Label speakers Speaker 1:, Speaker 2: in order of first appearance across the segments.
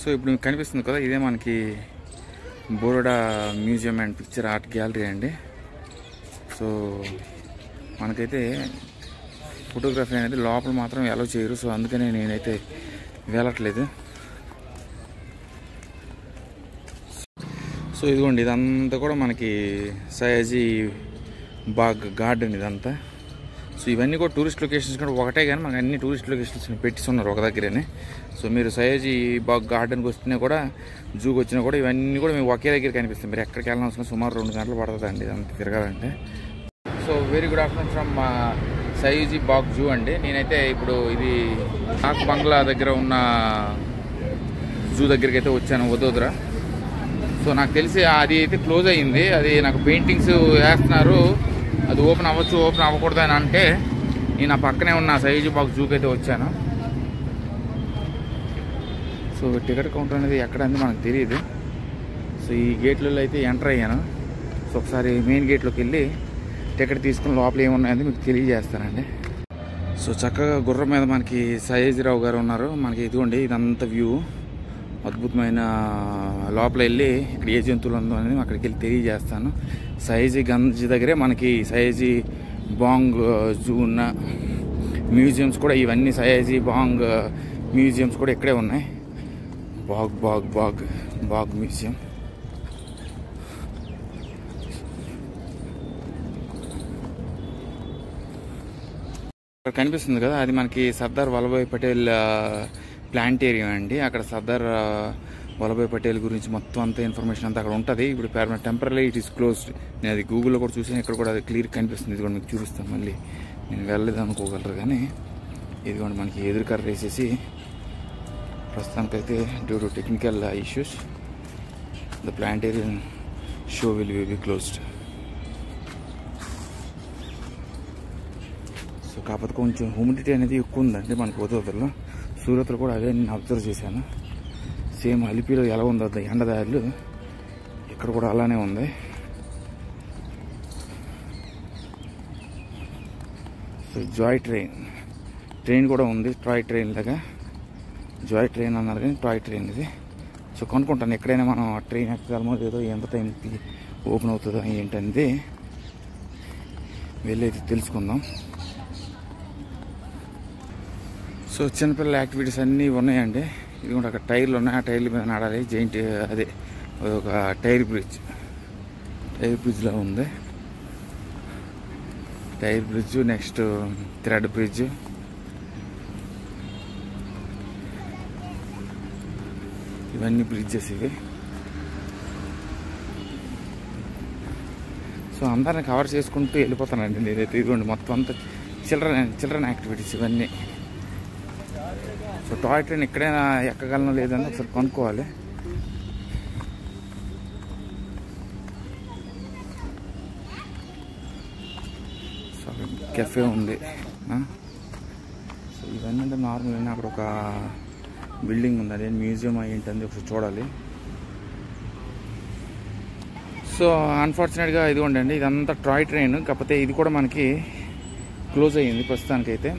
Speaker 1: So ఇప్పుడు మీకు కనిపిస్తుంది కదా, ఇదే మనకి Baroda museum and picture art gallery అండి. సో మనకైతే ఫోటోగ్రఫీ అనేది లోపల మాత్రం అలౌ చేయరు. సో అందుకనే నేనైతే వెళ్ళట్లేదు. సో ఇదిగోండి, ఇదంతా కూడా మనకి సయాజీ బాగ్ గార్డెన్ ఇదంతా. సో ఇవన్నీ కూడా టూరిస్ట్ లొకేషన్స్ కూడా ఒకటే, కానీ మనకు అన్ని టూరిస్ట్ లొకేషన్స్ పెట్టిస్తున్నారు ఒక దగ్గరనే. సో మీరు సయాజీ బాగ్ గార్డెన్కి వస్తేనే కూడా, జూకి వచ్చినా కూడా ఇవన్నీ కూడా మేము ఒకే దగ్గర కనిపిస్తాం. మీరు ఎక్కడికి వెళ్ళాల్సిన సుమారు 2 గంటలు పడుతుందండి ఇదంతా తిరగాలంటే. So very good afternoon from Sayaji Baug zoo అండి. నేనైతే ఇప్పుడు ఇది నాక్ బంగ్లా దగ్గర ఉన్న జూ దగ్గరికి అయితే వచ్చాను, వదోదరా. సో నాకు తెలిసి అది అయితే క్లోజ్ అయ్యింది. అది నాకు పెయింటింగ్స్ వేస్తున్నారు, అది ఓపెన్ అవ్వచ్చు ఓపెన్ అవ్వకూడదు అని అంటే నేను ఆ పక్కనే ఉన్న సయాజీ బాగ్ జూకి అయితే వచ్చాను. సో టికెట్ కౌంటర్ అనేది ఎక్కడ అనేది మనకు తెలియదు. సో ఈ గేట్లలో అయితే ఎంటర్ అయ్యాను. సో ఒకసారి మెయిన్ గేట్లోకి వెళ్ళి టికెట్ తీసుకుని లోపల ఏమున్నాయని మీకు తెలియజేస్తానండి. సో చక్కగా గుర్రం మీద మనకి సయాజీరావు గారు ఉన్నారు. మనకి ఇదిగోండి ఇదంతా వ్యూ, అద్భుతమైన. లోపల వెళ్ళి ఇక్కడ ఏ జంతువులు ఉందో అనేది అక్కడికి వెళ్ళి తెలియజేస్తాను. సయాజీ గంజ్ దగ్గరే మనకి సయాజీ బాంగ్ జూ ఉన్న మ్యూజియంస్ కూడా, ఇవన్నీ సయాజీ బాంగ్ మ్యూజియంస్ కూడా ఇక్కడే ఉన్నాయి. బాగ్ బాగ్ బాగ్ బాగ్ మ్యూజియం. ఇక్కడ కనిపిస్తుంది కదా, అది మనకి సర్దార్ వల్లభాయ్ పటేల్ ప్లాంటేరియం అండి. అక్కడ సర్దార్ వల్లభాయ్ పటేల్ గురించి మొత్తం అంతా ఇన్ఫర్మేషన్ అంతా అక్కడ ఉంటుంది. ఇప్పుడు టెంపరరీ ఇట్ ఈస్ క్లోజ్డ్. నేను అది గూగుల్లో కూడా చూసాను, ఇక్కడ కూడా అది క్లియర్ కనిపిస్తుంది. ఇది కూడా మీకు చూపిస్తాను. మళ్ళీ నేను వెళ్ళలేదు అనుకోగలరు, కానీ ఇదిగోండి మనకి ఎదురుకర్ర వేసేసి ప్రస్తుతానికైతే due to technical issues the planetarium show will be closed. So కాకపోతే కొంచెం హ్యూమిడిటీ అనేది ఎక్కువ ఉందండి మనకి వదోదరలో. సూరత్లో కూడా అదే నేను అబ్జర్వ్ చేశాను. సేమ్ అలిపిలో ఎలా ఉందో ఎండదారులు ఇక్కడ కూడా అలానే ఉంది. సో జాయ్ ట్రైన్ కూడా ఉంది. టాయ్ ట్రైన్ లాగా జాయ్ ట్రైన్ అన్నారు, కానీ టాయ్ ట్రైన్ ఇది. సో కొనుక్కుంటాను ఎక్కడైనా మనం ఆ ట్రైన్ ఎక్కగలమో లేదో, ఎంత టైంకి ఓపెన్ అవుతుందో ఏంటనేది వెళ్ళేది తెలుసుకుందాం. సో చిన్నపిల్లల యాక్టివిటీస్ అన్నీ ఉన్నాయండి. ఇది కూడా అక్కడ టైర్లు ఉన్నాయి, ఆ టైర్ల మీద నడాలి. జైంట్ అదే ఒక టైర్ బ్రిడ్జ్లో ఉంది. Tier bridge, next thread bridge. ఇవన్నీ బ్రిడ్జెస్ ఇవి. సో అందరిని కవర్ చేసుకుంటూ వెళ్ళిపోతానండి నేనైతే. ఇదిగోండి మొత్తం అంతా చిల్డ్రన్ యాక్టివిటీస్ ఇవన్నీ. సో టాయ్ ట్రైన్ ఎక్కడైనా ఎక్కగలనో లేదని ఒకసారి కొనుక్కోవాలి. సో కెఫే ఉంది. సో ఇవన్నీ అంటే నార్మల్. అక్కడ ఒక బిల్డింగ్ ఉంది, అదే మ్యూజియం ఏంటంది ఒకసారి చూడాలి. సో అన్ఫార్చునేట్గా ఇదిగోండి అండి, ఇదంతా టాయ్ ట్రైన్. కాకపోతే ఇది కూడా మనకి క్లోజ్ అయ్యింది ప్రస్తుతానికైతే.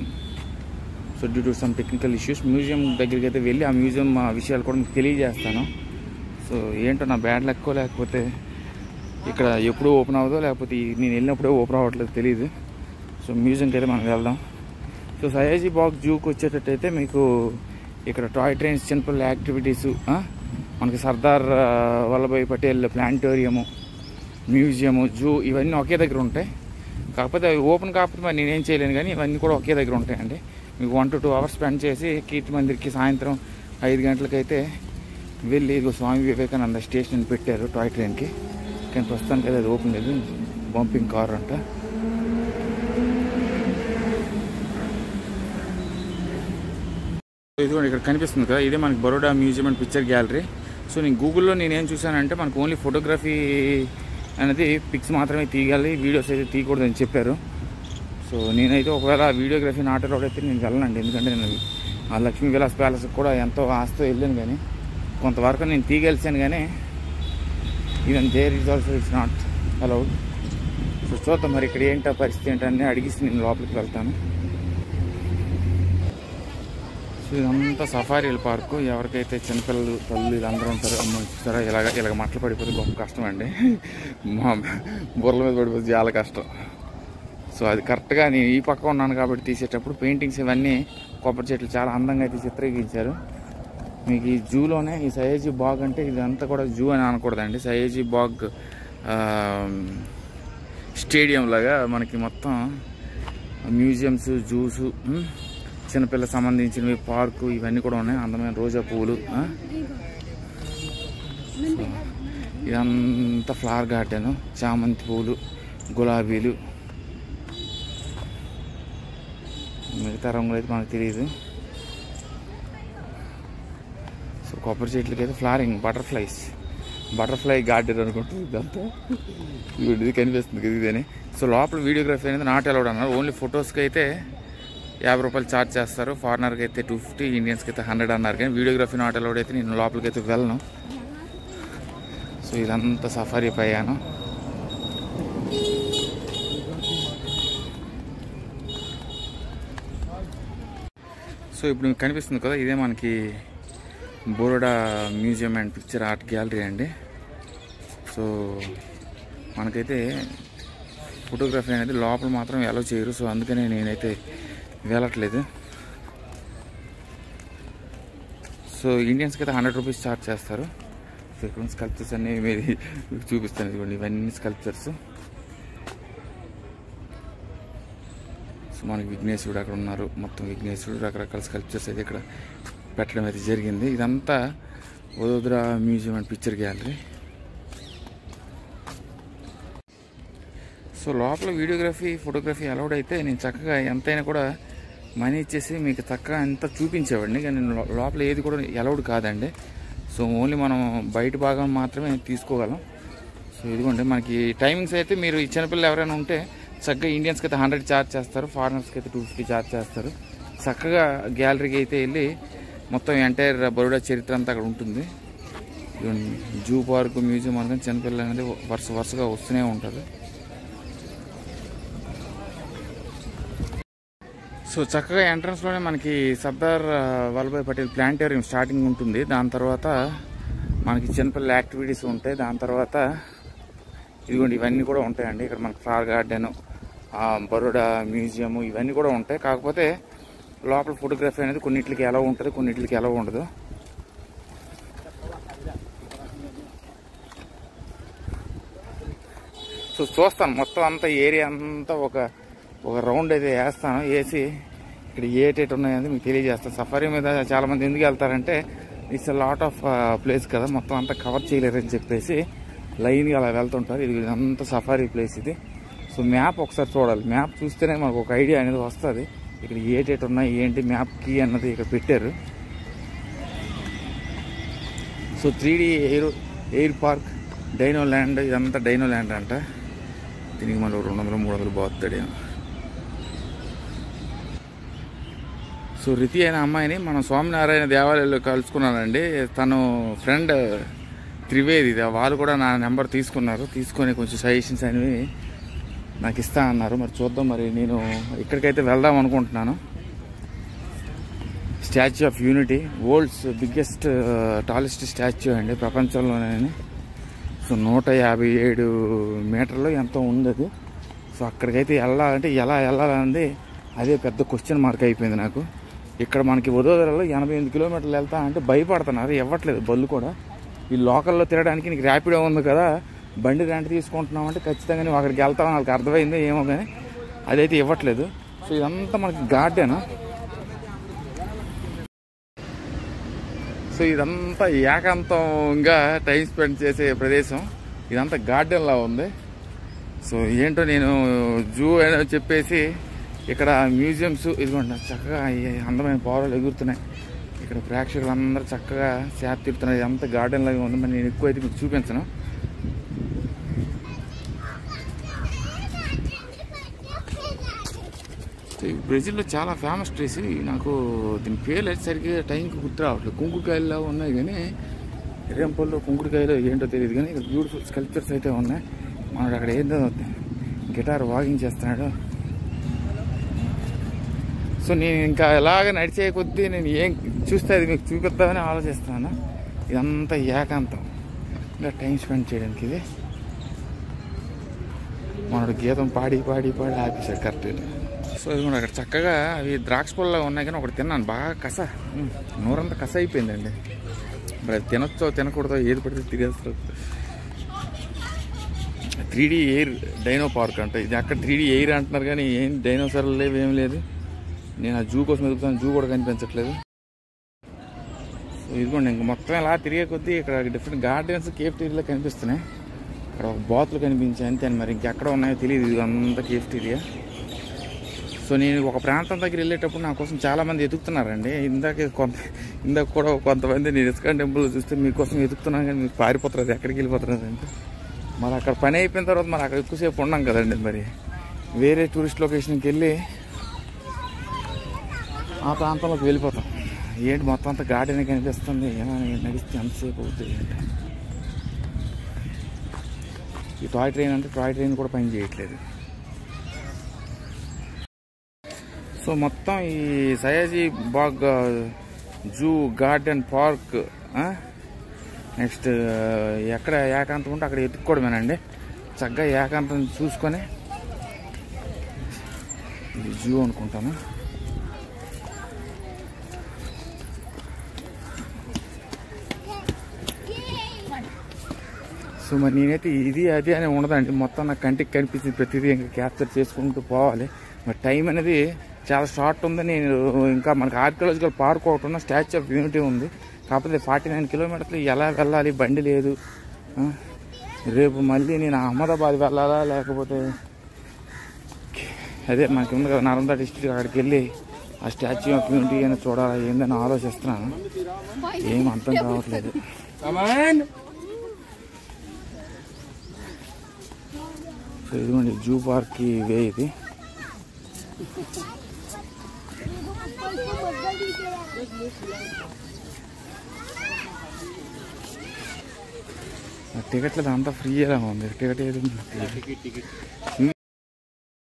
Speaker 1: So due to some technical issues. Museum దగ్గరికి అయితే వెళ్ళి ఆ మ్యూజియం విషయాలు కూడా మీకు తెలియజేస్తాను. సో ఏంటో నా బ్యాడ్ లక్కో, లేకపోతే ఇక్కడ ఎప్పుడూ ఓపెన్ అవ్వదో, లేకపోతే నేను వెళ్ళినప్పుడే ఓపెన్ అవ్వట్లేదు తెలియదు. సో మ్యూజియంకి అయితే మనం వెళ్దాం. సో సయాజీ బాగ్ జూకి వచ్చేటట్టయితే మీకు ఇక్కడ టాయ్ ట్రైన్స్, చిన్నపిల్లల యాక్టివిటీసు, మనకి సర్దార్ వల్లభాయ్ పటేల్ ప్లాంటోరియము, మ్యూజియము, జూ ఇవన్నీ ఒకే దగ్గర ఉంటాయి. కాకపోతే అవి ఓపెన్ కాకపోతే మరి నేనేం చేయలేను, కానీ ఇవన్నీ కూడా ఒకే దగ్గర ఉంటాయండి. మీకు 1 to 2 hours స్పెండ్ చేసి కీర్తి మందిర్కి సాయంత్రం 5 గంటలకైతే వెళ్ళి స్వామి వివేకానంద స్టేషన్ పెట్టారు టాయ్ ట్రైన్కి. కానీ ప్రస్తుతానికి అయితే అది ఓపెన్ లేదు, బంపింగ్ కార్ అంట. ఇదిగోండి ఇక్కడ కనిపిస్తుంది కదా, ఇదే మనకి Baroda museum and picture gallery. So నేను గూగుల్లో నేనేం చూసానంటే మనకు ఓన్లీ ఫోటోగ్రఫీ అనేది పిక్స్ మాత్రమే తీయాలి, వీడియోస్ అయితే తీయకూడదని చెప్పారు. సో నేనైతే ఒకవేళ వీడియోగ్రఫీ నాట్ అలౌడ్ అయితే నేను వెళ్ళనండి. ఎందుకంటే నేను ఆ లక్ష్మీ విలాస్ ప్యాలెస్కి కూడా ఎంతో ఆస్తో వెళ్ళాను, కానీ కొంతవరకు నేను తీయగలిసాను, కానీ even there is also it's not allowed. So చూద్దాం మరి ఇక్కడ ఏంటో పరిస్థితి ఏంటని అడిగిసి నేను లోపలికి వెళ్తాను. సో ఇదంతా సఫారీల పార్కు. ఎవరికైతే చిన్నపిల్లలు తల్లి వీళ్ళందరూ ఉంటారో చూస్తారా, ఇలాగ మట్టలు పడిపోతే గొప్ప కష్టం అండి. మా బుర్రల మీద పడిపోతే చాలా కష్టం. సో అది కరెక్ట్గా నేను ఈ పక్క ఉన్నాను కాబట్టి తీసేటప్పుడు పెయింటింగ్స్ ఇవన్నీ కొబ్బరి చెట్లు చాలా అందంగా అయితే చిత్రీకరించారు. మీకు ఈ జూలోనే ఈ సయాజీ బాగ్ అంటే ఇదంతా కూడా జూ అని అనకూడదండి. సయాజీ బాగ్ స్టేడియం లాగా మనకి మొత్తం మ్యూజియంస్, జూసు, చిన్నపిల్లలకు సంబంధించినవి, పార్కు ఇవన్నీ కూడా ఉన్నాయి. అందమైన రోజా పువ్వులు, ఇదంతా ఫ్లవర్ గార్డెన్, చామంతి పువ్వులు, గులాబీలు, మిగతా రంగులు అయితే మనకు తెలియదు. సో కొబ్బరి చెట్లకి అయితే ఫ్లవరింగ్, బటర్ఫ్లై గార్డెన్ అనుకుంటుంది ఇదంతా. ఇది కనిపిస్తుంది కదా ఇదేనే. సో లోపల వీడియోగ్రఫీ అనేది నాట్ అలౌడ్ అన్నారు. ఓన్లీ ఫొటోస్కి అయితే 50 రూపాయలు ఛార్జ్ చేస్తారు. ఫారినర్కి అయితే 250, ఇండియన్స్కి అయితే 100 అన్నారు. కానీ వీడియోగ్రఫీ నాట్ అలౌడ్ అయితే నేను లోపలికి అయితే వెళ్ళను. సో ఇదంతా సఫారీ ప్రయాణం. సో ఇప్పుడు మీకు కనిపిస్తుంది కదా, ఇదే మనకి Baroda museum and picture art gallery అండి. సో మనకైతే ఫోటోగ్రఫీ అనేది లోపల మాత్రం అలౌ చేయరు. సో అందుకనే నేనైతే వెళ్ళట్లేదు. సో ఇండియన్స్కి అయితే 100 రూపీస్ ఛార్జ్ చేస్తారు. సో ఇక్కడ స్కల్ప్చర్స్ అన్నీ మీరు చూపిస్తాను. ఇదిగోండి, ఇవన్నీ స్కల్ప్చర్స్. సో మనకి విఘ్నేశ్వరుడు అక్కడ ఉన్నారు. మొత్తం విఘ్నేశ్వరుడు, రకరకాల స్కల్ప్చర్స్ అయితే ఇక్కడ పెట్టడం అయితే జరిగింది. ఇదంతా Vadodara museum and picture gallery. So లోపల వీడియోగ్రఫీ, ఫోటోగ్రఫీ అలౌడ్ అయితే నేను చక్కగా ఎంతైనా కూడా మనీ ఇచ్చేసి మీకు చక్కగా అంతా చూపించేవాడిని. కానీ లోపల ఏది కూడా అలౌడ్ కాదండి. సో ఓన్లీ మనం బయట భాగం మాత్రమే తీసుకోగలం. సో ఇదిగోండి మనకి టైమింగ్స్ అయితే, మీరు ఈ చిన్నపిల్లలు ఎవరైనా ఉంటే చక్కగా ఇండియన్స్కి అయితే 100 ఛార్జ్ చేస్తారు, ఫారినర్స్కి అయితే 250 ఛార్జ్ చేస్తారు. చక్కగా గ్యాలరీకి అయితే వెళ్ళి మొత్తం ఎంటైర్ బరోడా చరిత్ర అంతా అక్కడ ఉంటుంది. జూ పార్క్, మ్యూజియం అనుకుని చిన్నపిల్లలు అనేది వరుసగా వస్తూనే ఉంటారు. సో చక్కగా ఎంట్రన్స్లోనే మనకి సర్దార్ వల్లభాయ్ పటేల్ ప్లానిటోరియం స్టార్టింగ్ ఉంటుంది. దాని తర్వాత మనకి చిన్నపిల్లల యాక్టివిటీస్ ఉంటాయి. దాని తర్వాత ఇదిగోండి ఇవన్నీ కూడా ఉంటాయండి. ఇక్కడ మనకి ఫ్లవర్ గార్డెన్, బరోడా మ్యూజియం ఇవన్నీ కూడా ఉంటాయి. కాకపోతే లోపల ఫోటోగ్రఫీ అనేది కొన్నిటికి ఎలా ఉంటుంది, కొన్నిటికి ఎలా ఉండదు. సో చూస్తాను మొత్తం అంతా ఏరియా అంతా ఒక రౌండ్ అయితే వేస్తాను. వేసి ఇక్కడ ఏటేటి ఉన్నాయని మీకు తెలియజేస్తాను. సఫారీ మీద చాలామంది ఎందుకు వెళ్తారంటే ఇట్స్ లాట్ ఆఫ్ ప్లేస్ కదా, మొత్తం అంతా కవర్ చేయలేరని చెప్పేసి లైన్గా అలా వెళ్తుంటారు. ఇది అంతా సఫారీ ప్లేస్ ఇది. సో మ్యాప్ ఒకసారి చూడాలి. మ్యాప్ చూస్తేనే మనకు ఒక ఐడియా అనేది వస్తుంది. ఇక్కడ ఏటేటి ఉన్నాయి ఏంటి, మ్యాప్ కీ అన్నది ఇక్కడ పెట్టారు. So 3D air park, dino land, ఇదంతా డైనో ల్యాండ్ అంట. దీనికి మళ్ళీ 200-300 బాగుతాడు. సో రితి అయిన అమ్మాయిని మనం స్వామినారాయణ దేవాలయంలో కలుసుకున్నానండి. తను ఫ్రెండ్ త్రివేది, వాళ్ళు కూడా నా నెంబర్ తీసుకున్నారు. తీసుకొని కొంచెం సజెషన్స్ అనేవి నాకు ఇస్తా అన్నారు. మరి చూద్దాం. మరి నేను ఇక్కడికైతే వెళ్దాం అనుకుంటున్నాను. Statue of unity, world's biggest tallest statue అండి ప్రపంచంలోనే. సో 157 మీటర్లు ఎంతో ఉంది అది. సో అక్కడికైతే వెళ్ళాలంటే ఎలా వెళ్ళాలన్నది అదే పెద్ద క్వశ్చన్ మార్క్ అయిపోయింది నాకు. ఇక్కడ మనకి వడోదరాలో 88 కిలోమీటర్లు వెళ్తా అంటే భయపడుతున్నారు, ఇవ్వట్లేదు బళ్ళు కూడా. ఈ లోకల్లో తిరగడానికి నీకు ర్యాపిడో ఉంది కదా, బండి రెంట్ తీసుకుంటున్నాం అంటే ఖచ్చితంగా నువ్వు అక్కడికి వెళ్తావు, వాళ్ళకి అర్థమైందో ఏమో కానీ అదైతే ఇవ్వట్లేదు. సో ఇదంతా మనకి గార్డెన్. సో ఇదంతా ఏకాంతంగా టైం స్పెండ్ చేసే ప్రదేశం. ఇదంతా గార్డెన్లా ఉంది. సో ఏంటో నేను జూ అని చెప్పేసి ఇక్కడ మ్యూజియంస్ ఇదిగోండి చక్కగా అందమైన పౌరాలు ఎగురుతున్నాయి. ఇక్కడ ప్రేక్షకులందరూ చక్కగా సేద తీరుతున్నారు. ఇదంతా గార్డెన్ లాగా ఉంది. మరి నేను ఎక్కువ అయితే మీకు చూపించను. బ్రెజిల్లో చాలా ఫేమస్ ట్రీస్. నాకు దీని పేర్లు అయితే సరిగ్గా టైంకి గుర్తు రావట్లేదు. కుంకుడుకాయలు ఉన్నాయి కానీ రేంపల్లో కుంకుడుకాయలు ఏంటో తెలియదు. కానీ ఇక్కడ బ్యూటిఫుల్ స్కల్ప్చర్స్ అయితే ఉన్నాయి. మనకు అక్కడ ఏందో గిటార్ వాకింగ్ చేస్తున్నాడు. సో నేను ఇంకా ఎలాగ నడిచే కొద్దీ నేను ఏం చూస్తే అది మీకు చూపిద్దామని ఆలోచిస్తాను. ఇదంతా ఏకాంతం, ఇంకా టైం స్పెండ్ చేయడానికి. ఇది మనోడు గీతం పాడి పాడి పాడి ఆపేశాడు కరెక్ట్గా. సో ఇది కూడా అక్కడ చక్కగా అవి ద్రాక్ష పళ్ళలో ఉన్నాయి, కానీ ఒకటి తిన్నాను బాగా కస, నోరంతా కస అయిపోయిందండి. మరి అది తినొచ్చో తినకూడదో ఏది పడితే తినేస్తారు. 3D ఎయిర్ డైనో పార్క్ అంట ఇది. అక్కడ 3D ఎయిర్ అంటున్నారు కానీ ఏం డైనోసార్లు లేవు, ఏం లేదు. నేను ఆ జూ కోసం ఎదుగుతాను, జూ కూడా కనిపించట్లేదు. సో ఇదిగోండి ఇంక మొత్తం ఎలా తిరిగే కొద్దీ ఇక్కడ డిఫరెంట్ గార్డెన్స్ కేఫ్టీరియాలో కనిపిస్తున్నాయి. అక్కడ ఒక బాతులు కనిపించాయి అంతే, మరి ఇంకెక్కడ ఉన్నాయో తెలియదు. ఇది అంతా కేఫ్టీరియా. సో నేను ఒక ప్రాంతం దగ్గర వెళ్ళేటప్పుడు నా కోసం చాలామంది ఎదుగుతున్నారండి. ఇందాక కూడా కొంతమంది నేను ఇస్కాన్ టెంపుల్ చూస్తే మీకోసం ఎదుగుతున్నాను కానీ మీరు పారిపోతున్నారు, ఎక్కడికి వెళ్ళిపోతున్నారు అంటే. మరి అక్కడ పని అయిపోయిన తర్వాత మరి అక్కడ ఎక్కువసేపు ఉన్నాం కదండి. మరి వేరే టూరిస్ట్ లొకేషన్కి వెళ్ళి ఆ ప్రాంతంలోకి వెళ్ళిపోతాం. ఏంటి మొత్తం అంతా గార్డెన్ కనిపిస్తుంది, నడిస్తే ఎంతసేపు అవుతుంది అంటే. ఈ టాయ్ ట్రైన్ అంటే టాయ్ ట్రైన్ కూడా పని చేయట్లేదు. సో మొత్తం ఈ Sayaji Baug zoo garden park, next ఎక్కడ ఏకాంతం ఉంటే అక్కడ ఎత్తుక్కోవడమేనండి. చక్కగా ఏకాంతం చూసుకొని, ఇది జూ అనుకుంటాను. సో మరి నేనైతే ఇది అది అని ఉండదండి, మొత్తం నా కంటికి కనిపించింది ప్రతిదీ ఇంకా క్యాప్చర్ చేసుకుంటూ పోవాలి. మరి టైం అనేది చాలా షార్ట్ ఉంది. నేను ఇంకా మనకి ఆర్కియాలజికల్ పార్క్ ఒకటి ఉన్న, స్టాచ్యూ ఆఫ్ యూనిటీ ఉంది. కాకపోతే 49 కిలోమీటర్లు ఎలా వెళ్ళాలి, బండి లేదు. రేపు మళ్ళీ నేను అహ్మదాబాద్ వెళ్ళాలా, లేకపోతే అదే మనకి ఉంది కదా నర్మదా డిస్ట్రిక్ట్, అక్కడికి వెళ్ళి ఆ స్టాచ్యూ ఆఫ్ యూనిటీ అని చూడాలా ఏందని ఆలోచిస్తున్నాను. ఏం అర్థం కావట్లేదు. సో ఇదిగోండి జూ పార్క్కి వే ఇది. టికెట్లు అంతా ఫ్రీ ఎలా ఉంది, టికెట్ ఏది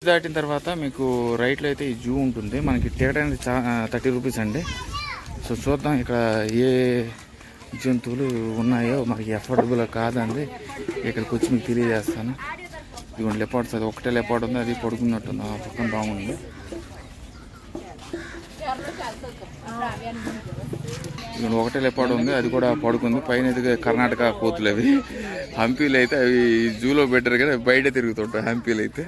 Speaker 1: దాటిన తర్వాత మీకు రైట్లో అయితే ఈ జూ ఉంటుంది. మనకి టికెట్ అనేది 30 రూపీస్ అండి. సో చూద్దాం ఇక్కడ ఏ జంతువులు ఉన్నాయో, మనకి అఫోర్డబుల్ కాదండి. ఇక్కడికి వచ్చి మీకు తెలియజేస్తాను. ఇదిగోండి లెపార్డ్స్, అది ఒకటే లెపార్డ్ ఉంది, అది పడుకున్నట్టుంది, ఆ పక్కన బాగుంది. ఇదిగోండి ఒకటే లెపార్డ్ ఉంది, అది కూడా పడుకుంది. పైన ఎదుగు కర్ణాటక కోతులు అవి. హంపీలు అయితే అవి జూలో పెట్టారు కానీ బయట తిరుగుతుంటాయి హంపీలు అయితే.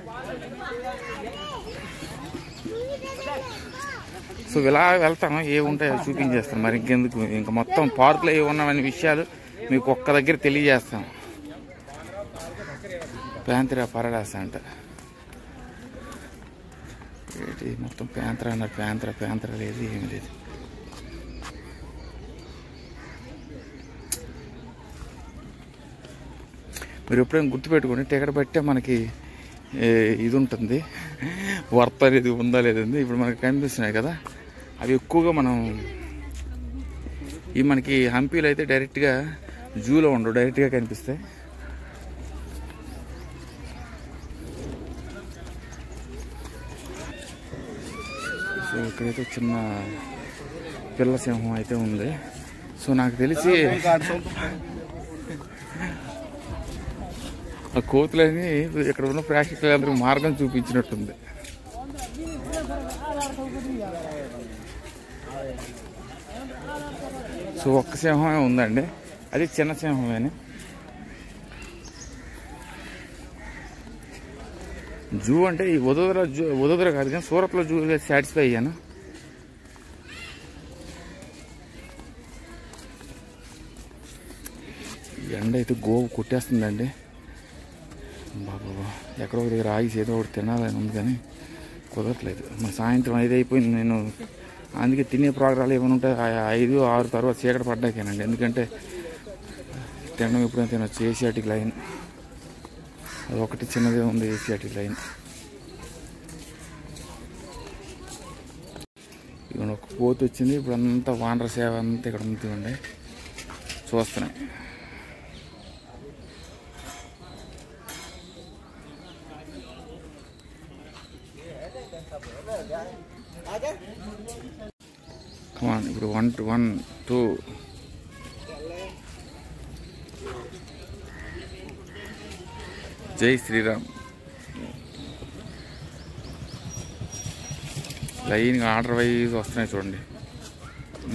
Speaker 1: సో ఇలా వెళ్తాను, ఏముంటాయో చూపించేస్తాను. మరి ఇంకెందుకు, ఇంకా మొత్తం పార్కులో ఏమున్నామనే విషయాలు మీకు ఒక్క దగ్గర తెలియజేస్తాను. ప్యాంత్రా పరడాస అంట, ఏంటి మొత్తం ప్యాంత్రా అన్నారు. ప్యాంత్రా లేదు, ఏమి లేదు. మీరు ఎప్పుడైనా గుర్తుపెట్టుకోండి, టికెట్ బట్టే మనకి ఇది ఉంటుంది, వర్త్ అనేది ఉందా లేదండి. ఇప్పుడు మనకి కనిపిస్తున్నాయి కదా, అవి ఎక్కువగా మనం ఈ మనకి హంపీలో అయితే డైరెక్ట్గా జూలో ఉండవు, డైరెక్ట్గా కనిపిస్తాయి. సో ఇక్కడైతే చిన్న పిల్ల సింహం అయితే ఉంది. సో నాకు తెలిసి ఆ కోతులని ఇక్కడ ఉన్న ప్రేక్షకులందరికీ మార్గం చూపించినట్టుంది. సో ఒక్క సింహమే ఉందండి, అది చిన్న సింహమేని. జూ అంటే ఈ వదోదర కాదు కానీ సూరత్లో జూ సాటిస్ఫై అయ్యాను. ఎండ అయితే గోవు కొట్టేస్తుందండి బాబా. ఎక్కడో ఒక దగ్గర ఆగి ఏదో ఒకటి తినాలని ఉంది కానీ కుదరట్లేదు. మన సాయంత్రం 5 అయిపోయింది. నేను అందుకే తినే ప్రోగ్రాలు ఏమైనా ఉంటాయి 5, 6 తర్వాత చీకటి పడ్డాకేనండి. ఎందుకంటే తినడం ఎప్పుడైనా తినొచ్చు. ఏషియాటిక్ లైన్ అది ఒకటి చిన్నదే ఉంది, ఏషియాటిక్ లైన్. ఇక ఒక కోతి వచ్చింది. ఇప్పుడు అంతా వానర సేవ అంతా ఇక్కడ ఉంటుందండి, చూస్తున్నాయి. ఇప్పుడు 1 2 జై శ్రీరామ్. లైన్గా ఆర్డర్ వైజ్ వస్తున్నాయి చూడండి.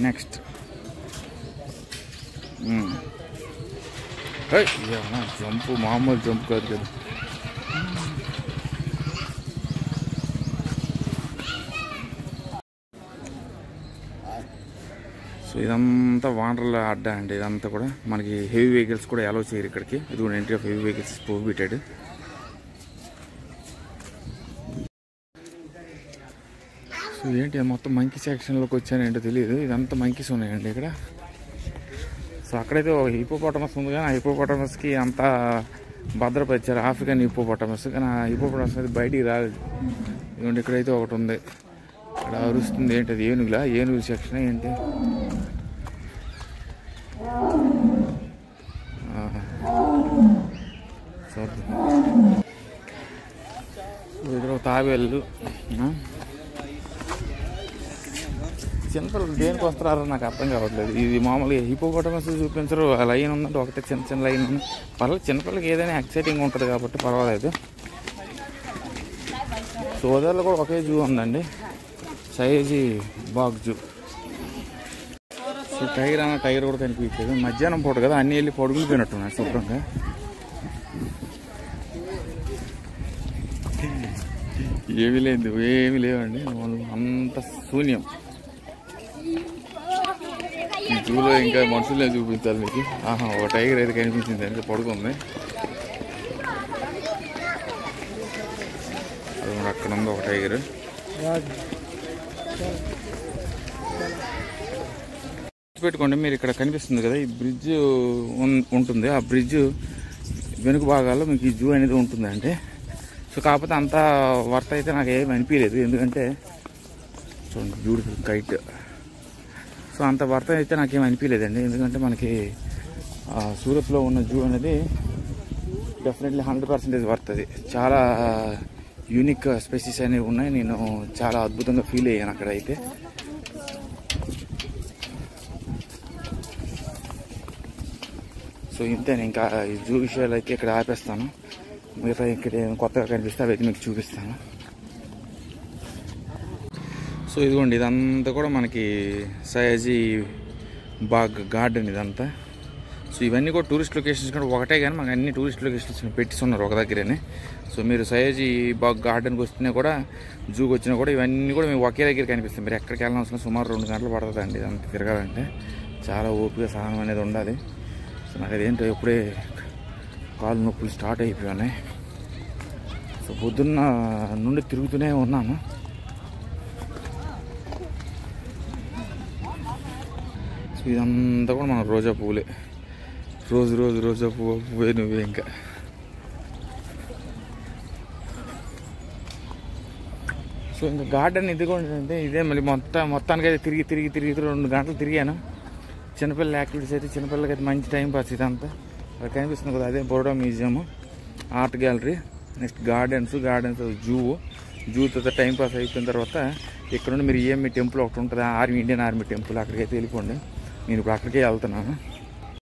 Speaker 1: నెక్స్ట్ జంపు మామూలు జంప్ కాదు కదా. సో ఇదంతా వాండర్ల అడ్డా అండి. ఇదంతా కూడా మనకి హెవీ వెహికల్స్ కూడా అలౌ చేయరు ఇక్కడికి. ఇది కూడా entry of heavy vehicles prohibited. So ఏంటి మొత్తం మంకీ సెక్షన్లోకి వచ్చానేంటో తెలియదు. ఇదంతా మంకీస్ ఉన్నాయండి ఇక్కడ. సో అక్కడైతే ఒక హిపోపోటమస్ ఉంది కానీ ఆ హిపోపోటమస్కి అంతా భద్రపరిచారు, ఆఫ్రికన్ హిపోపోటమస్. కానీ ఆ హిపోపోటమస్ అది బయటికి రాలేదు. ఇదిగోండి ఇక్కడైతే ఒకటి ఉంది, ఇక్కడ అరుస్తుంది. ఏంటి అది? ఏనుగుల సెక్షన్ ఏంటి? ఇక్కడ తాబేళ్ళు. చిన్నపిల్లలు దేనికి వస్తున్నారో నాకు అర్థం కావట్లేదు. ఇది మామూలుగా హిపోపోటమస్ చూపించరు. లైన్ ఉందంటే ఒకటే చిన్న లైన్ ఉంది. పర్లేదు, చిన్నపిల్లలకి ఏదైనా ఎక్సైటింగ్ ఉంటుంది కాబట్టి పర్వాలేదు. సోదరులు కూడా ఒకే జూ ఉందండి, Sayaji Baug zoo. So tiger కూడా కనిపించలేదు. మధ్యాహ్నం పూట కదా, అన్నీ వెళ్ళి పడుకునిపోయినట్టున్నాయి శుభ్రంగా. ఏమీ లేవండి, అంత శూన్యం. ఈ జూలో ఇంకా మనుషులే చూపించాలి మీకు. ఒక టైగర్ అయితే కనిపించింది, అంటే పడుకుంది. అది అక్కడ ఉంది ఒక టైగర్. పెట్టుకోండి మీరు, ఇక్కడ కనిపిస్తుంది కదా ఈ బ్రిడ్జ్ ఉంటుంది. ఆ బ్రిడ్జ్ వెనుక భాగాల్లో మీకు ఈ జూ అనేది ఉంటుంది అంటే. సో కాకపోతే అంత వర్త్ అయితే నాకు ఏమి అనిపించలేదు, ఎందుకంటే చూడండి బ్యూటిఫుల్ కైట్. సో అంత వర్త్ అయితే నాకేం అనిపించలేదండి, ఎందుకంటే మనకి సూరత్లో ఉన్న జూ అనేది డెఫినెట్లీ 100% వర్త్. అది చాలా యూనిక్ స్పెసిస్ అనేవి ఉన్నాయి. నేను చాలా అద్భుతంగా ఫీల్ అయ్యాను అక్కడ అయితే. సో ఇంతేనే, ఇంకా ఈ జూ విషయాలు అయితే ఇక్కడ ఆపేస్తాను. మిగతా ఇక్కడ కొత్తగా కనిపిస్తే అవి అయితే మీకు చూపిస్తాను. సో ఇదిగోండి, ఇదంతా కూడా మనకి సయాజీ బాగ్ గార్డెన్ ఇదంతా. సో ఇవన్నీ కూడా టూరిస్ట్ లొకేషన్స్ కూడా ఒకటే, కానీ మాకు అన్ని టూరిస్ట్ లొకేషన్స్ పెట్టిస్తున్నారు ఒక దగ్గరనే. సో మీరు సయాజీ బాగ్ గార్డెన్కి వస్తేనే కూడా, జూకి వచ్చినా కూడా ఇవన్నీ కూడా మేము ఒకే దగ్గర కనిపిస్తాం. మీరు ఎక్కడికి వెళ్ళిన సుమారు 2 గంటలు పడుతుందండి ఇదంతా తిరగాలంటే. చాలా ఓపిక సహనం అనేది ఉండాలి. సో నాకు అదేంటో ఎప్పుడే కాళ్ళు నొప్పులు స్టార్ట్ అయిపోయాయి. సో పొద్దున్న నుండి తిరుగుతూనే ఉన్నాను. సో ఇదంతా కూడా మన రోజా పువ్వులే. రోజు రోజా పువ్వే నువ్వే. ఇంకా సో ఇంకా గార్డెన్ ఇది కూడా అంటే ఇదే. మళ్ళీ మొత్తానికి అయితే తిరిగి 2 గంటలు తిరిగాను. చిన్నపిల్లల యాక్టివిటీస్ అయితే, చిన్నపిల్లలకి అయితే మంచి టైం పాస్ ఇదంతా. అక్కడ కనిపిస్తుంది కదా, అదే Baroda museum, art gallery, next gardens, జూతో టైం పాస్ అయిపోయిన తర్వాత ఇక్కడ నుండి మీరు EMI టెంపుల్ ఒకటి ఉంటుంది, ఇండియన్ ఆర్మీ టెంపుల్. అక్కడికైతే వెళ్ళిపోండి. నేను ఇప్పుడు అక్కడికే వెళ్తున్నాను.